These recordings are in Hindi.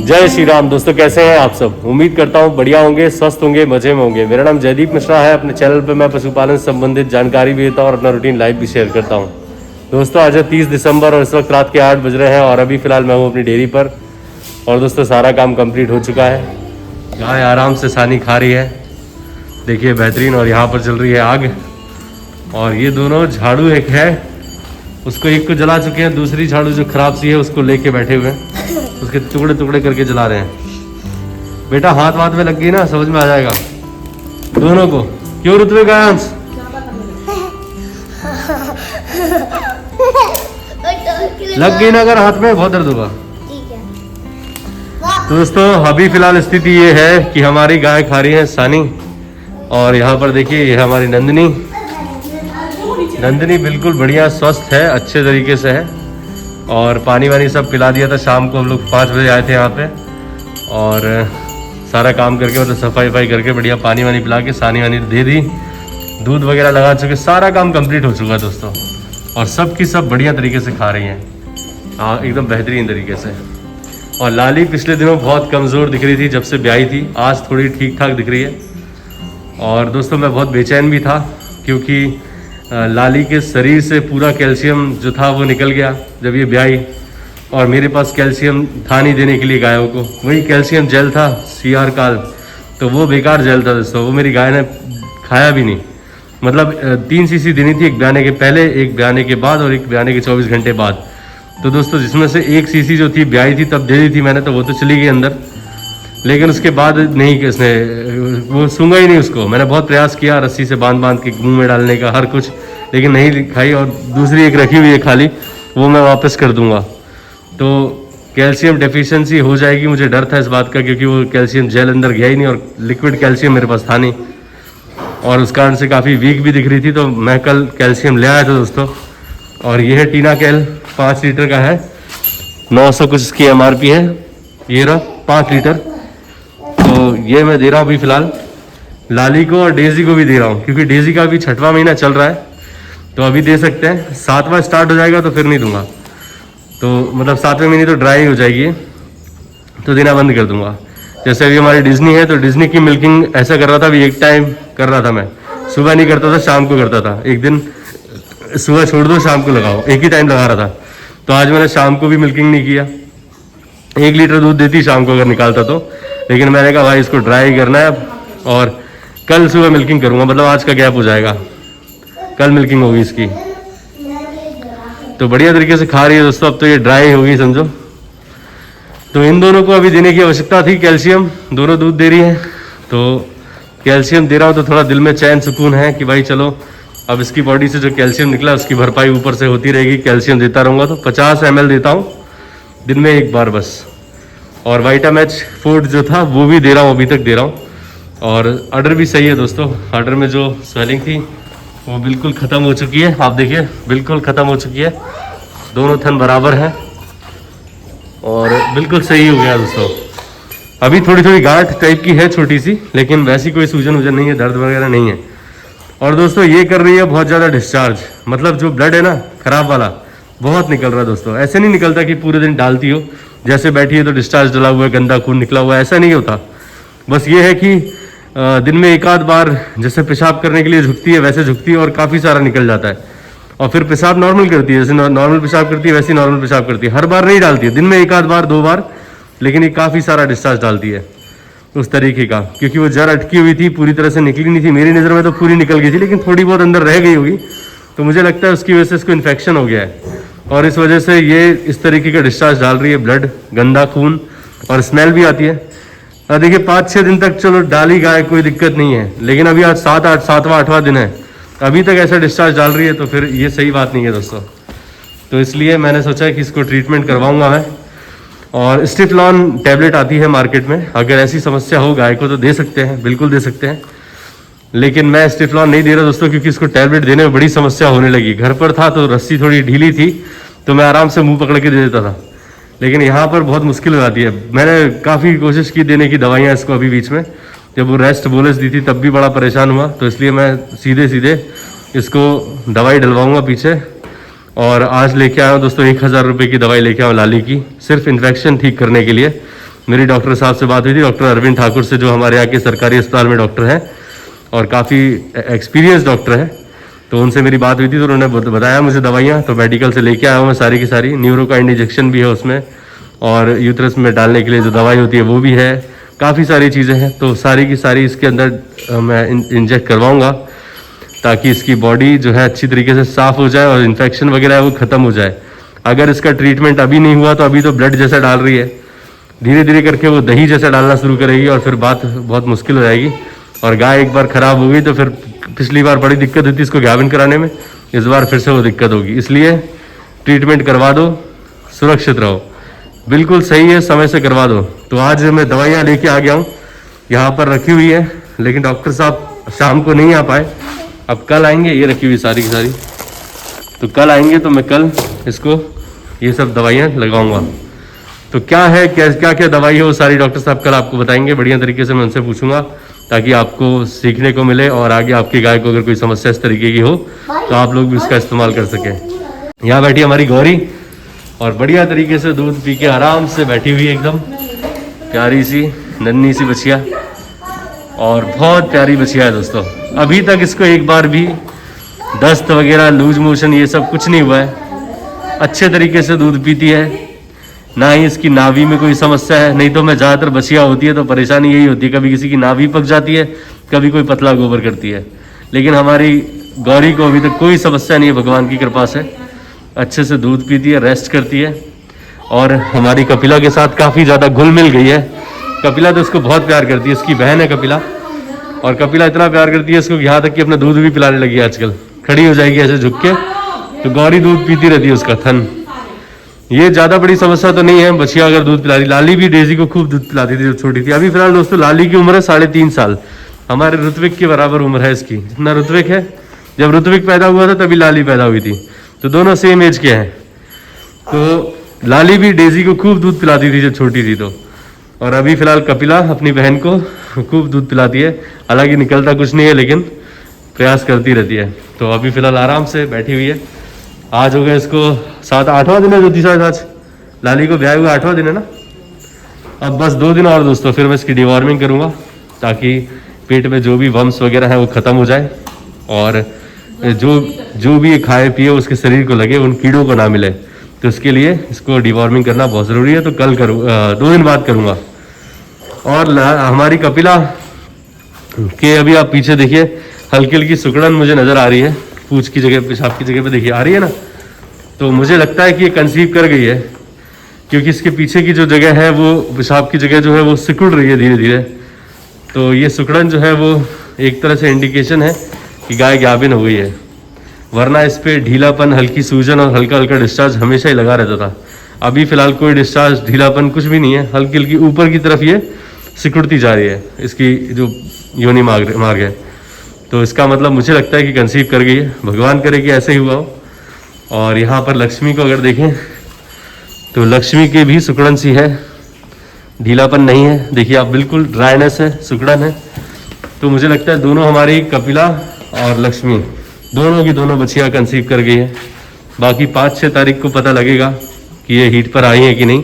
जय श्री राम दोस्तों, कैसे हैं आप सब। उम्मीद करता हूं बढ़िया होंगे, स्वस्थ होंगे, मजे में होंगे। मेरा नाम जयदीप मिश्रा है। अपने चैनल पे मैं पशुपालन से संबंधित जानकारी भी देता हूं और अपना रूटीन लाइव भी शेयर करता हूं। दोस्तों आज है 30 दिसंबर और इस वक्त रात के 8 बज रहे हैं और अभी फिलहाल मैं हूँ अपनी डेयरी पर। और दोस्तों सारा काम कंप्लीट हो चुका है। गाय आराम से सानी खा रही है, देखिए बेहतरीन। और यहाँ पर चल रही है आग। और ये दोनों झाड़ू एक है, उसको एक को जला चुके हैं, दूसरी झाड़ू जो खराब सी है उसको लेके बैठे हुए हैं, उसके टुकड़े टुकड़े करके जला रहे हैं। बेटा हाथ वाथ में लग गई ना, समझ में आ जाएगा दोनों को। क्यों रुतबे का अंश लग गई ना अगर हाथ में, बहुत दर्द होगा। तो दोस्तों अभी फिलहाल स्थिति ये है कि हमारी गाय खा रही है सानी। और यहाँ पर देखिए ये हमारी नंदनी बिल्कुल बढ़िया स्वस्थ है, अच्छे तरीके से है। और पानी वानी सब पिला दिया था। शाम को हम लोग 5 बजे आए थे यहाँ पे और सारा काम करके मतलब सफाई वफाई करके बढ़िया पानी वानी पिला के सानी वानी दे दी, दूध वगैरह लगा चुके, सारा काम कंप्लीट हो चुका है दोस्तों। और सब की सब बढ़िया तरीके से खा रही हैं, एकदम बेहतरीन तरीके से। और लाली पिछले दिनों बहुत कमज़ोर दिख रही थी जब से ब्याही थी, आज थोड़ी ठीक ठाक दिख रही है। और दोस्तों मैं बहुत बेचैन भी था क्योंकि लाली के शरीर से पूरा कैल्शियम जो था वो निकल गया जब ये ब्याही। और मेरे पास कैल्शियम था नहीं देने के लिए गायों को, वही कैल्शियम जेल था CR काल, तो वो बेकार जेल था दोस्तों, वो मेरी गाय ने खाया भी नहीं। मतलब 3 सीसी देनी थी, एक ब्याने के पहले, एक ब्याने के बाद और एक ब्याने के 24 घंटे बाद। तो दोस्तों जिसमें से 1 सीसी जो थी ब्याही थी तब दे दी थी मैंने, तो वो तो चली गई अंदर। लेकिन उसके बाद नहीं, किसने वो सूंघा ही नहीं उसको। मैंने बहुत प्रयास किया रस्सी से बांध बांध के मुंह में डालने का हर कुछ, लेकिन नहीं खाई। और दूसरी एक रखी हुई है खाली, वो मैं वापस कर दूंगा। तो कैल्शियम डेफिशिएंसी हो जाएगी, मुझे डर था इस बात का, क्योंकि वो कैल्शियम जेल अंदर गया ही नहीं और लिक्विड कैल्शियम मेरे पास था नहीं। और उस कारण से काफ़ी वीक भी दिख रही थी। तो मैं कल कैल्शियम ले आया था दोस्तों। और ये है टीना कैल, 5 लीटर का है, 900 कुछ इसकी MRP है। ये रहा 5 लीटर। तो ये मैं दे रहा हूँ अभी फिलहाल लाली को और डेजी को भी दे रहा हूँ, क्योंकि डेजी का अभी 6वां महीना चल रहा है, तो अभी दे सकते हैं। 7वां स्टार्ट हो जाएगा तो फिर नहीं दूंगा। तो मतलब 7वें महीने तो ड्राई हो जाएगी, तो देना बंद कर दूंगा। जैसे अभी हमारी डिज्नी है, तो डिज्नी की मिल्किंग ऐसा कर रहा था, अभी एक टाइम कर रहा था मैं, सुबह नहीं करता था, शाम को करता था। एक दिन सुबह छोड़ दो, शाम को लगाओ, एक ही टाइम लगा रहा था। तो आज मैंने शाम को भी मिल्किंग नहीं किया। 1 लीटर दूध देती शाम को अगर निकालता तो, लेकिन मैंने कहा भाई इसको ड्राई करना है और कल सुबह मिल्किंग करूंगा। मतलब आज का गैप हो जाएगा, कल मिल्किंग होगी इसकी। तो बढ़िया तरीके से खा रही है दोस्तों, अब तो ये ड्राई होगी समझो। तो इन दोनों को अभी देने की आवश्यकता थी कैल्शियम, दोनों दूध दे रही है। तो कैल्शियम दे रहा हूँ तो थोड़ा दिल में चैन सुकून है कि भाई चलो अब इसकी बॉडी से जो कैल्शियम निकला उसकी भरपाई ऊपर से होती रहेगी। कैल्शियम देता रहूँगा। तो 50 ml देता हूँ दिन में एक बार बस। और वाइटामैच फूड जो था वो भी दे रहा हूँ, अभी तक दे रहा हूँ। और अडर भी सही है दोस्तों, अडर में जो स्वेलिंग थी वो बिल्कुल ख़त्म हो चुकी है। आप देखिए बिल्कुल ख़त्म हो चुकी है, दोनों थन बराबर हैं और बिल्कुल सही हो गया दोस्तों। अभी थोड़ी थोड़ी गांठ टाइप की है छोटी सी, लेकिन वैसी कोई सूजन वूजन नहीं है, दर्द वगैरह नहीं है। और दोस्तों ये कर रही है बहुत ज़्यादा डिस्चार्ज, मतलब जो ब्लड है ना खराब वाला बहुत निकल रहा है दोस्तों। ऐसे नहीं निकलता कि पूरे दिन डालती हो, जैसे बैठी है तो डिस्चार्ज डला हुआ है, गंदा खून निकला हुआ है, ऐसा नहीं होता। बस ये है कि दिन में एक आध बार जैसे पेशाब करने के लिए झुकती है वैसे झुकती है और काफ़ी सारा निकल जाता है। और फिर पेशाब नॉर्मल करती है, जैसे नॉर्मल पेशाब करती है वैसे नॉर्मल पेशाब करती है। हर बार नहीं डालती है, दिन में एक आध बार 2 बार, लेकिन ये काफ़ी सारा डिस्चार्ज डालती है उस तरीके का। क्योंकि वो जड़ अटकी हुई थी, पूरी तरह से निकली नहीं थी। मेरी नज़र में तो पूरी निकल गई थी, लेकिन थोड़ी बहुत अंदर रह गई होगी। तो मुझे लगता है उसकी वजह से इसको इन्फेक्शन हो गया है और इस वजह से ये इस तरीके का डिस्चार्ज डाल रही है, ब्लड, गंदा खून, और स्मेल भी आती है। अब देखिए 5-6 दिन तक चलो डाली गाय, कोई दिक्कत नहीं है, लेकिन अभी आज 7वां 8वां दिन है, अभी तक ऐसा डिस्चार्ज डाल रही है, तो फिर ये सही बात नहीं है दोस्तों। तो इसलिए मैंने सोचा कि इसको ट्रीटमेंट करवाऊंगा मैं। और स्टिफलॉन टैबलेट आती है मार्केट में, अगर ऐसी समस्या हो गाय को तो दे सकते हैं, बिल्कुल दे सकते हैं। लेकिन मैं स्टिफलॉन नहीं दे रहा दोस्तों, क्योंकि इसको टैबलेट देने में बड़ी समस्या होने लगी। घर पर था तो रस्सी थोड़ी ढीली थी, तो मैं आराम से मुंह पकड़ के दे देता था, लेकिन यहाँ पर बहुत मुश्किल हो जाती है। मैंने काफ़ी कोशिश की देने की दवाइयाँ इसको, अभी बीच में जब वो रेस्ट बोलस दी थी तब भी बड़ा परेशान हुआ। तो इसलिए मैं सीधे सीधे इसको दवाई डलवाऊँगा पीछे। और आज लेके आया हूँ दोस्तों 1000 रुपये की दवाई लेके आया हूँ लाली की, सिर्फ इन्फेक्शन ठीक करने के लिए। मेरी डॉक्टर साहब से बात हुई थी, डॉक्टर अरविंद ठाकुर से, जो हमारे यहाँ के सरकारी अस्पताल में डॉक्टर हैं और काफ़ी एक्सपीरियंस डॉक्टर है। तो उनसे मेरी बात हुई थी, तो उन्होंने बताया मुझे दवाइयाँ, तो मेडिकल से लेके आया हूँ मैं सारी की सारी। न्यूरोकाइंड इंजेक्शन भी है उसमें, और यूट्रस में डालने के लिए जो दवाई होती है वो भी है, काफ़ी सारी चीज़ें हैं। तो सारी की सारी इसके अंदर मैं इंजेक्ट करवाऊँगा, ताकि इसकी बॉडी जो है अच्छी तरीके से साफ़ हो जाए और इन्फेक्शन वगैरह है वो ख़त्म हो जाए। अगर इसका ट्रीटमेंट अभी नहीं हुआ तो अभी तो ब्लड जैसा डाल रही है, धीरे धीरे करके वो दही जैसा डालना शुरू करेगी और फिर बात बहुत मुश्किल हो जाएगी। और गाय एक बार ख़राब हो गई तो फिर पिछली बार बड़ी दिक्कत हुई थी इसको गाभिन कराने में, इस बार फिर से वो दिक्कत होगी। इसलिए ट्रीटमेंट करवा दो, सुरक्षित रहो, बिल्कुल सही है, समय से करवा दो। तो आज मैं दवाइयाँ लेके आ गया हूँ, यहाँ पर रखी हुई है, लेकिन डॉक्टर साहब शाम को नहीं आ पाए, अब कल आएंगे। ये रखी हुई सारी की सारी, तो कल आएंगे तो मैं कल इसको ये सब दवाइयाँ लगाऊंगा। तो क्या है, क्या क्या दवाई है वो सारी डॉक्टर साहब कल आपको बताएंगे, बढ़िया तरीके से मैं उनसे पूछूंगा, ताकि आपको सीखने को मिले और आगे आपकी गाय को अगर कोई समस्या इस तरीके की हो तो आप लोग भी उसका इस्तेमाल कर सकें। यहाँ बैठी हमारी गौरी और बढ़िया तरीके से दूध पी के आराम से बैठी हुई, एकदम प्यारी सी नन्ही सी बछिया, और बहुत प्यारी बछिया है दोस्तों। अभी तक इसको एक बार भी दस्त वगैरह, लूज मोशन, ये सब कुछ नहीं हुआ है। अच्छे तरीके से दूध पीती है, ना ही इसकी नाभि में कोई समस्या है। नहीं तो मैं ज़्यादातर बछिया होती है तो परेशानी यही होती है, कभी किसी की नाभि पक जाती है, कभी कोई पतला गोबर करती है। लेकिन हमारी गौरी को अभी तक कोई समस्या नहीं है, भगवान की कृपा से अच्छे से दूध पीती है, रेस्ट करती है। और हमारी कपिला के साथ काफ़ी ज़्यादा घुल मिल गई है। कपिला तो उसको बहुत प्यार करती है, उसकी बहन है कपिला, और कपिला इतना प्यार करती है इसको, यहाँ तक कि अपना दूध भी पिलाने लगी है आजकल। खड़ी हो जाएगी ऐसे झुक के, तो गौरी दूध पीती रहती है उसका थन। ये ज़्यादा बड़ी समस्या तो नहीं है, बछिया अगर दूध पिला रही। लाली भी डेजी को खूब दूध पिलाती थी जब छोटी थी। अभी फिलहाल दोस्तों लाली की उम्र है 3.5 साल, हमारे ऋत्विक के बराबर उम्र है इसकी, जितना ऋत्विक है। जब ऋत्विक पैदा हुआ था तभी लाली पैदा हुई थी, तो दोनों सेम एज के हैं। तो लाली भी डेजी को खूब दूध पिलाती थी जब छोटी थी तो। और अभी फिलहाल कपिला अपनी बहन को खूब दूध पिलाती है, हालांकि निकलता कुछ नहीं है लेकिन प्रयास करती रहती है। तो अभी फिलहाल आराम से बैठी हुई है। आज हो गया इसको 7-8वां दिन है, जो तीसरा आज लाली को ब्याह हुआ 8वां दिन है ना। अब बस 2 दिन और दोस्तों, फिर मैं इसकी डिवॉर्मिंग करूँगा, ताकि पेट में जो भी वम्स वगैरह है वो ख़त्म हो जाए, और जो भी खाए पिए उसके शरीर को लगे, उन कीड़ों को ना मिले। तो इसके लिए इसको डिवॉर्मिंग करना बहुत ज़रूरी है। तो कल करूँ, 2 दिन बाद करूँगा। और हमारी कपिला के अभी आप पीछे देखिए, हल्की हल्की सुकड़न मुझे नज़र आ रही है पूंछ की जगह, पेशाब की जगह पे देखिए आ रही है ना। तो मुझे लगता है कि ये कंसीव कर गई है, क्योंकि इसके पीछे की जो जगह है वो पेशाब की जगह जो है वो सिकुड़ रही है धीरे धीरे। तो ये सिकुड़न जो है वो एक तरह से इंडिकेशन है कि गाय गाभिन हो गई है, वरना इस पर ढीलापन, हल्की सूजन और हल्का हल्का डिस्चार्ज हमेशा ही लगा रहता था। अभी फिलहाल कोई डिस्चार्ज, ढीलापन कुछ भी नहीं है, हल्की हल्की ऊपर की तरफ ये सिकुड़ती जा रही है, इसकी जो योनि मार्ग है। तो इसका मतलब मुझे लगता है कि कंसीव कर गई है, भगवान करे कि ऐसे ही हुआ हो। और यहाँ पर लक्ष्मी को अगर देखें तो लक्ष्मी की भी सुकड़न सी है, ढीलापन नहीं है, देखिए आप, बिल्कुल ड्राइनेस है, सुकड़न है। तो मुझे लगता है दोनों, हमारी कपिला और लक्ष्मी, दोनों की दोनों बच्चियाँ कंसीव कर गई है। बाकी 5-6 तारीख को पता लगेगा कि ये हीट पर आई है कि नहीं,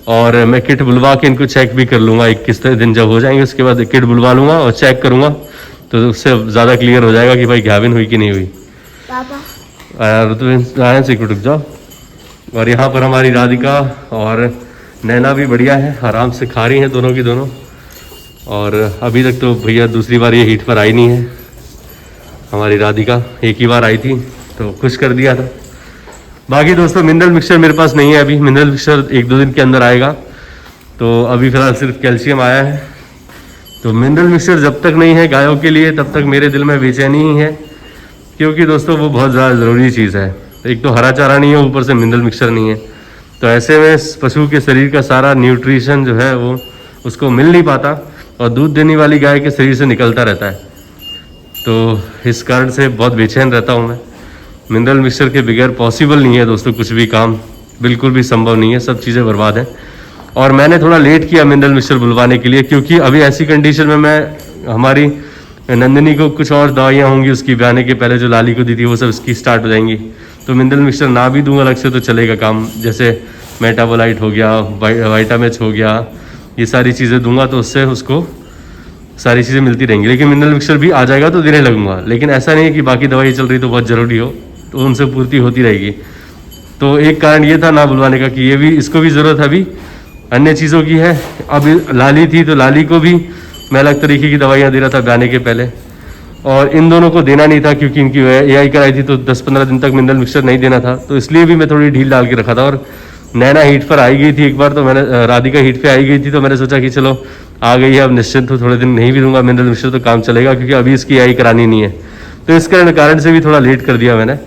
और मैं किट बुलवा के इनको चेक भी कर लूँगा। 21 दिन जब हो जाएंगे उसके बाद किट बुलवा लूँगा और चेक करूँगा, तो उससे ज़्यादा क्लियर हो जाएगा कि भाई गाभिन हुई कि नहीं हुई। आया से रुक जाओ। और यहाँ पर हमारी राधिका और नैना भी बढ़िया है, आराम से खा रही हैं दोनों की दोनों। और अभी तक तो भैया दूसरी बार ये हीट पर आई नहीं है। हमारी राधिका एक ही बार आई थी तो खुश कर दिया था। बाकी दोस्तों मिनरल मिक्सचर मेरे पास नहीं है अभी, मिनरल मिक्सचर 1-2 दिन के अंदर आएगा। तो अभी फ़िलहाल सिर्फ कैल्शियम आया है। तो मिनरल मिक्सचर जब तक नहीं है गायों के लिए तब तक मेरे दिल में बेचैनी ही है, क्योंकि दोस्तों वो बहुत ज़्यादा ज़रूरी चीज़ है। एक तो हरा चारा नहीं है, ऊपर से मिनरल मिक्सचर नहीं है, तो ऐसे में पशु के शरीर का सारा न्यूट्रिशन जो है वो उसको मिल नहीं पाता, और दूध देने वाली गाय के शरीर से निकलता रहता है। तो इस कारण से बहुत बेचैन रहता हूँ मैं। मिनरल मिक्सचर के बगैर पॉसिबल नहीं है दोस्तों, कुछ भी काम बिल्कुल भी संभव नहीं है, सब चीज़ें बर्बाद हैं। और मैंने थोड़ा लेट किया मिनरल मिक्सचर बुलवाने के लिए, क्योंकि अभी ऐसी कंडीशन में मैं, हमारी नंदिनी को कुछ और दवाइयाँ होंगी उसकी ब्याने के पहले, जो लाली को दी थी वो सब इसकी स्टार्ट हो जाएंगी। तो मिनरल मिक्सचर ना भी दूंगा अलग से तो चलेगा काम, जैसे मेटाबोलाइट हो गया, वाइटामिक्स हो गया, ये सारी चीज़ें दूंगा तो उससे उसको सारी चीज़ें मिलती रहेंगी। लेकिन मिनरल मिक्सचर भी आ जाएगा तो देने लगूंगा, लेकिन ऐसा नहीं है कि बाकी दवाई चल रही तो बहुत ज़रूरी हो, तो उनसे पूर्ति होती रहेगी। तो एक कारण ये था ना बुलवाने का कि ये भी, इसको भी ज़रूरत अभी अन्य चीज़ों की है। अब लाली थी तो लाली को भी मैं अलग तरीके की दवाइयाँ दे रहा था ब्याने के पहले, और इन दोनों को देना नहीं था क्योंकि इनकी AI कराई थी तो 10-15 दिन तक मिनरल मिक्सचर नहीं देना था, तो इसलिए भी मैं थोड़ी ढील डाल के रखा था। और नैना हीट पर आई गई थी एक बार, तो मैंने राधिका हीट पे आई गई थी तो मैंने सोचा कि चलो आ गई है अब निश्चिंत हो, थोड़े दिन नहीं भी दूंगा मिनरल मिक्सचर तो काम चलेगा, क्योंकि अभी इसकी AI करानी नहीं है। तो इस कारण से भी थोड़ा लेट कर दिया मैंने,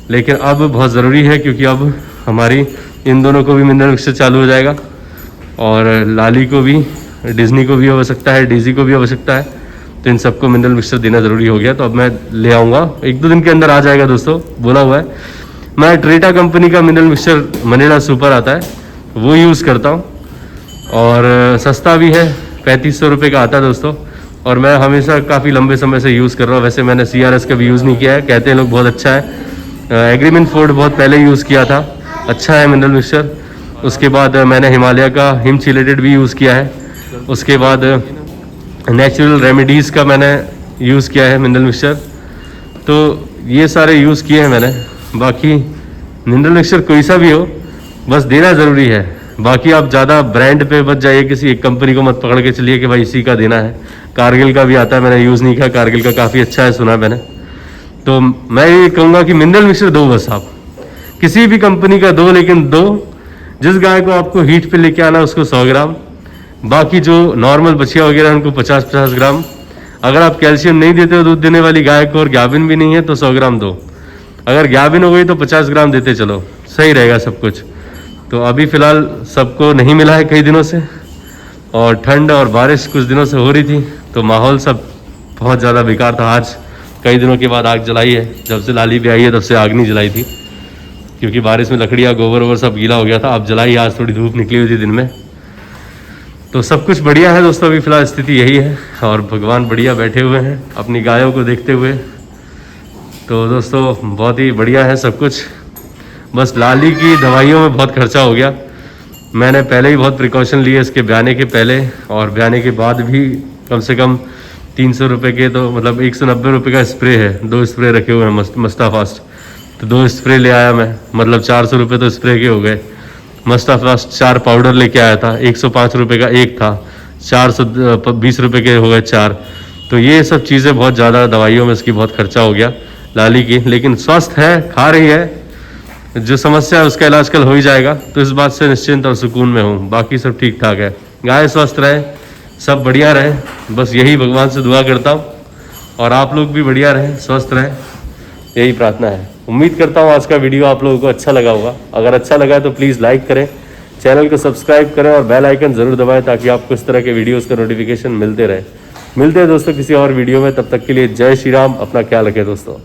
लेकिन अब बहुत ज़रूरी है क्योंकि अब हमारी इन दोनों को भी मिनरल मिक्सचर चालू हो जाएगा, और लाली को भी, डिज्नी को भी आवश्यकता है, डेजी को भी आवश्यकता है, तो इन सबको मिनरल मिक्सचर देना ज़रूरी हो गया। तो अब मैं ले आऊँगा, 1-2 दिन के अंदर आ जाएगा दोस्तों, बोला हुआ है। मैं ट्रेटा कंपनी का मिनरल मिक्सचर मनेड़ा सुपर आता है वो यूज़ करता हूँ, और सस्ता भी है, 3500 रुपये का आता है दोस्तों, और मैं हमेशा काफ़ी लंबे समय से यूज़ कर रहा हूँ। वैसे मैंने CRS का भी यूज़ नहीं किया है, कहते हैं लोग बहुत अच्छा है। एग्रीमेंट फोर्ड बहुत पहले यूज़ किया था, अच्छा है मिनरल मिक्सचर। उसके बाद मैंने हिमालय का हिम चिलेटेड भी यूज़ किया है। उसके बाद नेचुरल रेमेडीज़ का मैंने यूज़ किया है मिनरल मिक्सचर। तो ये सारे यूज़ किए हैं मैंने। बाकी मिनरल मिक्सचर कोई सा भी हो, बस देना ज़रूरी है। बाकी आप ज़्यादा ब्रांड पे बच जाइए, किसी एक कंपनी को मत पकड़ के चलिए कि भाई इसी का देना है। कारगिल का भी आता है, मैंने यूज़ नहीं किया, कारगिल का काफ़ी अच्छा है सुना मैंने। तो मैं ये कहूँगा कि मिनरल मिक्सचर दो, बस आप किसी भी कंपनी का दो, लेकिन दो जिस गाय को आपको हीट पे लेके आना उसको 100 ग्राम, बाकी जो नॉर्मल बछिया वगैरह उनको 50-50 ग्राम। अगर आप कैल्शियम नहीं देते हो दूध देने वाली गाय को और ग्याबिन भी नहीं है तो 100 ग्राम दो। अगर ग्याबिन हो गई तो 50 ग्राम देते चलो, सही रहेगा सब कुछ। तो अभी फ़िलहाल सबको नहीं मिला है कई दिनों से, और ठंड और बारिश कुछ दिनों से हो रही थी, तो माहौल सब बहुत ज़्यादा बेकार था। आज कई दिनों के बाद आग जलाई है, जब से लाली भी आई है तब से आग नहीं जलाई थी, क्योंकि बारिश में लकड़ियाँ गोबर वोबर सब गीला हो गया था। अब जलाई, आज थोड़ी धूप निकली हुई थी दिन में। तो सब कुछ बढ़िया है दोस्तों, अभी फ़िलहाल स्थिति यही है, और भगवान बढ़िया बैठे हुए हैं अपनी गायों को देखते हुए। तो दोस्तों बहुत ही बढ़िया है सब कुछ। बस लाली की दवाइयों में बहुत खर्चा हो गया। मैंने पहले ही बहुत प्रिकॉशन लिए इसके ब्याने के पहले और ब्याने के बाद भी। कम से कम 300 रुपये के, तो मतलब 190 रुपये का स्प्रे है। 2 स्प्रे रखे हुए हैं मस्टाफास्ट, तो 2 स्प्रे ले आया मैं, मतलब 400 रुपये तो स्प्रे के हो गए। मस्टाफास्ट 4 पाउडर लेके आया था, 105 रुपये का एक था, 420 रुपये के हो गए 4। तो ये सब चीज़ें बहुत ज़्यादा, दवाइयों में इसकी बहुत खर्चा हो गया लाली की। लेकिन स्वस्थ है, खा रही है, जो समस्या है उसका इलाज कल हो ही जाएगा, तो इस बात से निश्चिंत और सुकून में हूँ। बाकी सब ठीक ठाक है, गाय स्वस्थ रहे, सब बढ़िया रहे, बस यही भगवान से दुआ करता हूँ। और आप लोग भी बढ़िया रहें, स्वस्थ रहें, यही प्रार्थना है। उम्मीद करता हूँ आज का वीडियो आप लोगों को अच्छा लगा होगा। अगर अच्छा लगा है तो प्लीज़ लाइक करें, चैनल को सब्सक्राइब करें और बेल आइकन ज़रूर दबाएं, ताकि आपको इस तरह के वीडियोज़ का नोटिफिकेशन मिलते रहे। मिलते हैं दोस्तों किसी और वीडियो में, तब तक के लिए जय श्री राम। अपना ख्याल रखें दोस्तों।